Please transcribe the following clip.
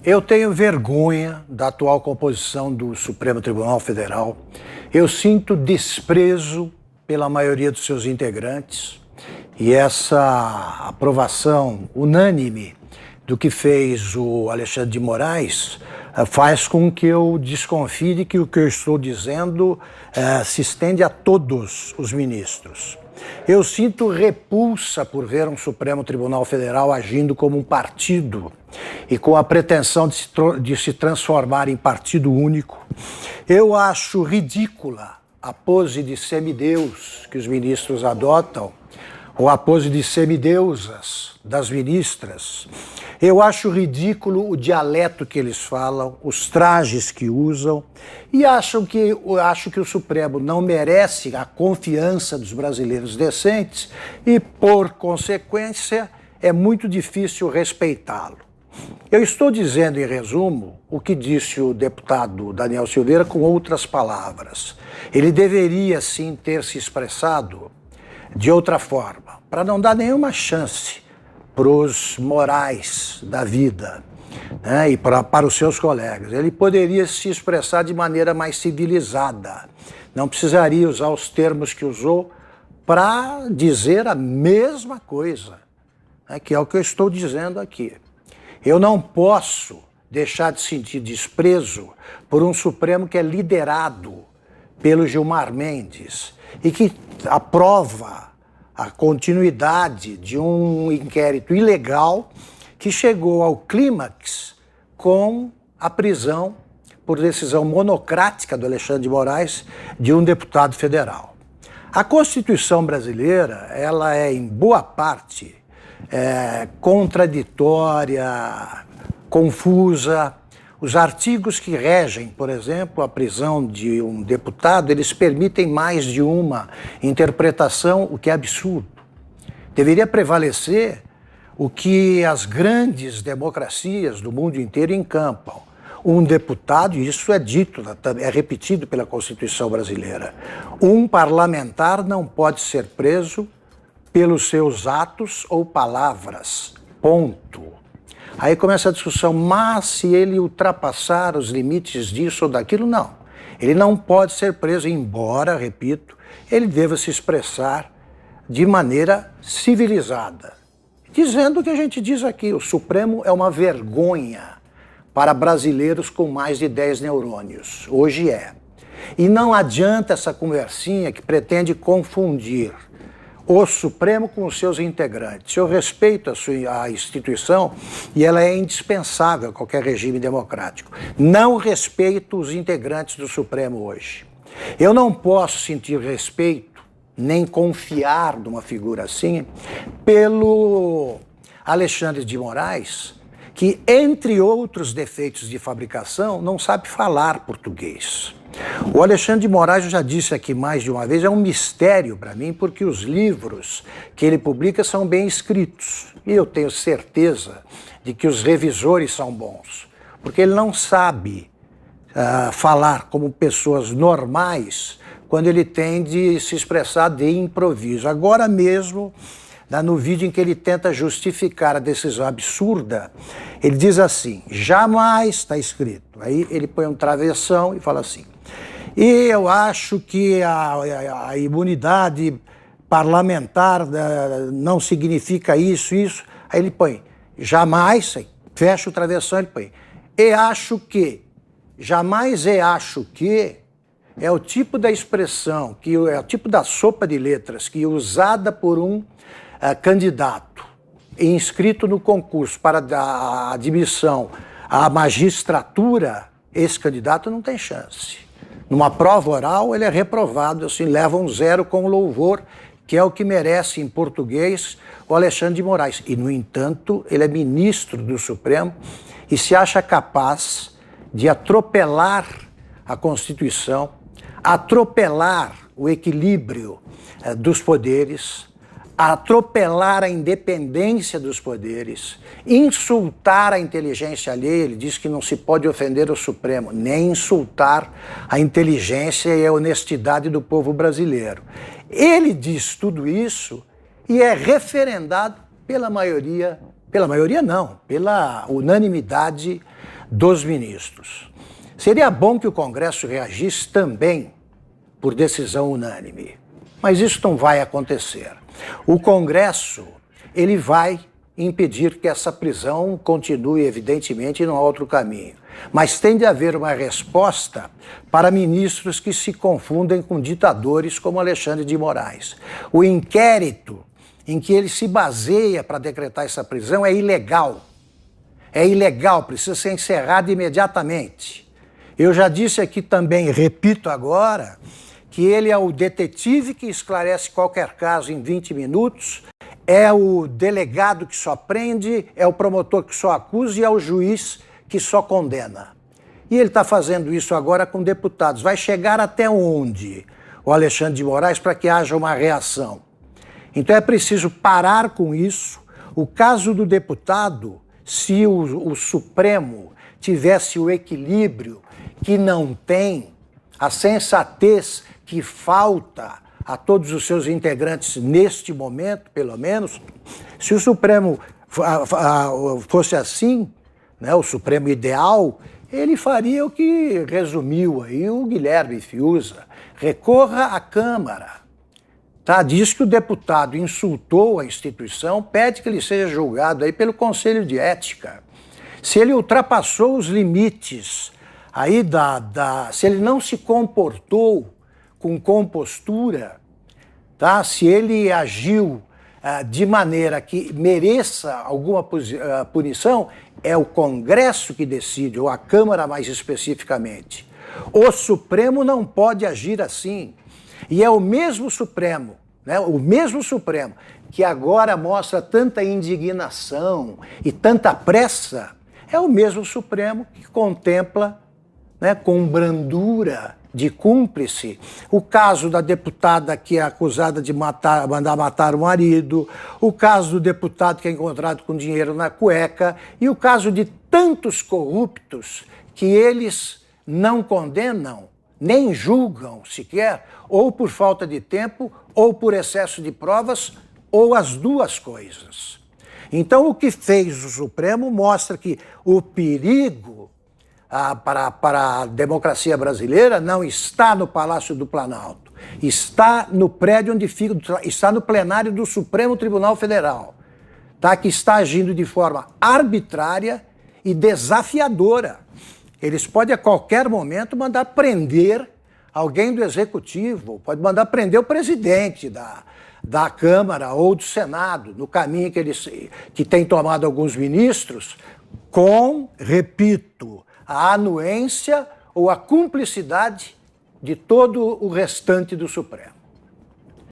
Eu tenho vergonha da atual composição do Supremo Tribunal Federal. Eu sinto desprezo pela maioria dos seus integrantes e essa aprovação unânime do que fez o Alexandre de Moraes faz com que eu desconfie de que o que eu estou dizendo se estende a todos os ministros. Eu sinto repulsa por ver um Supremo Tribunal Federal agindo como um partido e com a pretensão de se transformar em partido único. Eu acho ridícula a pose de semideus que os ministros adotam, ou a pose de semideusas das ministras. Eu acho ridículo o dialeto que eles falam, os trajes que usam, e acho que o Supremo não merece a confiança dos brasileiros decentes e, por consequência, é muito difícil respeitá-lo. Eu estou dizendo, em resumo, o que disse o deputado Daniel Silveira com outras palavras. Ele deveria, sim, ter se expressado de outra forma, para não dar nenhuma chance para os morais da vida, né, e para os seus colegas. Ele poderia se expressar de maneira mais civilizada, não precisaria usar os termos que usou para dizer a mesma coisa, né, que é o que eu estou dizendo aqui. Eu não posso deixar de sentir desprezo por um Supremo que é liderado pelo Gilmar Mendes e que aprova a continuidade de um inquérito ilegal que chegou ao clímax com a prisão por decisão monocrática do Alexandre de Moraes de um deputado federal. A Constituição brasileira, ela é em boa parte contraditória, confusa. Os artigos que regem, por exemplo, a prisão de um deputado, eles permitem mais de uma interpretação, o que é absurdo. Deveria prevalecer o que as grandes democracias do mundo inteiro encampam. Um deputado, e isso é dito, é repetido pela Constituição brasileira, um parlamentar não pode ser preso pelos seus atos ou palavras, ponto. Aí começa a discussão, mas se ele ultrapassar os limites disso ou daquilo, não. Ele não pode ser preso, embora, repito, ele deva se expressar de maneira civilizada. Dizendo o que a gente diz aqui, o Supremo é uma vergonha para brasileiros com mais de 10 neurônios. Hoje é. E não adianta essa conversinha que pretende confundir o Supremo com os seus integrantes. Eu respeito a instituição e ela é indispensável a qualquer regime democrático. Não respeito os integrantes do Supremo hoje. Eu não posso sentir respeito, nem confiar numa figura assim, pelo Alexandre de Moraes, que, entre outros defeitos de fabricação, não sabe falar português. O Alexandre de Moraes, eu já disse aqui mais de uma vez, é um mistério para mim, porque os livros que ele publica são bem escritos. E eu tenho certeza de que os revisores são bons, porque ele não sabe falar como pessoas normais quando ele tem de se expressar de improviso. Agora mesmo, no vídeo em que ele tenta justificar a decisão absurda, ele diz assim, jamais está escrito. Aí ele põe um travessão e fala assim, e eu acho que a imunidade parlamentar não significa isso. Aí ele põe, jamais, fecha o travessão, ele põe, e acho que, jamais e acho que, é o tipo da expressão, é o tipo da sopa de letras que é usada por um candidato inscrito no concurso para a admissão à magistratura, esse candidato não tem chance. Numa prova oral, ele é reprovado, assim, leva um 0 com louvor, que é o que merece em português o Alexandre de Moraes. E, no entanto, ele é ministro do Supremo e se acha capaz de atropelar a Constituição, atropelar o equilíbrio dos poderes, atropelar a independência dos poderes, insultar a inteligência alheia. Ele diz que não se pode ofender o Supremo, nem insultar a inteligência e a honestidade do povo brasileiro. Ele diz tudo isso e é referendado pela maioria não, pela unanimidade dos ministros. Seria bom que o Congresso reagisse também por decisão unânime, mas isso não vai acontecer. O Congresso, ele vai impedir que essa prisão continue, evidentemente, não há outro caminho. Mas tem de haver uma resposta para ministros que se confundem com ditadores como Alexandre de Moraes. O inquérito em que ele se baseia para decretar essa prisão é ilegal. É ilegal, precisa ser encerrado imediatamente. Eu já disse aqui também, repito agora, que ele é o detetive que esclarece qualquer caso em 20 minutos, é o delegado que só prende, é o promotor que só acusa e é o juiz que só condena. E ele está fazendo isso agora com deputados. Vai chegar até onde o Alexandre de Moraes para que haja uma reação? Então é preciso parar com isso. O caso do deputado, se o Supremo tivesse o equilíbrio que não tem, a sensatez que falta a todos os seus integrantes neste momento, pelo menos, se o Supremo fosse assim, né, o Supremo ideal, ele faria o que resumiu aí o Guilherme Fiuza: recorra à Câmara. Tá? Diz que o deputado insultou a instituição, pede que ele seja julgado aí pelo Conselho de Ética. Se ele ultrapassou os limites aí se ele não se comportou com compostura, tá? Se ele agiu de maneira que mereça alguma punição, é o Congresso que decide, ou a Câmara mais especificamente. O Supremo não pode agir assim. E é o mesmo Supremo, né? O mesmo Supremo que agora mostra tanta indignação e tanta pressa, é o mesmo Supremo que contempla, né, com brandura de cúmplice o caso da deputada que é acusada de mandar matar o marido, o caso do deputado que é encontrado com dinheiro na cueca e o caso de tantos corruptos que eles não condenam, nem julgam sequer, ou por falta de tempo, ou por excesso de provas, ou as duas coisas. Então o que fez o Supremo mostra que o perigo para a democracia brasileira não está no Palácio do Planalto, está no prédio onde fica, está no plenário do Supremo Tribunal Federal, tá? Que está agindo de forma arbitrária e desafiadora. Eles podem a qualquer momento mandar prender alguém do Executivo, pode mandar prender o presidente da Câmara ou do Senado, no caminho que tem tomado alguns ministros, com, repito, a anuência ou a cumplicidade de todo o restante do Supremo.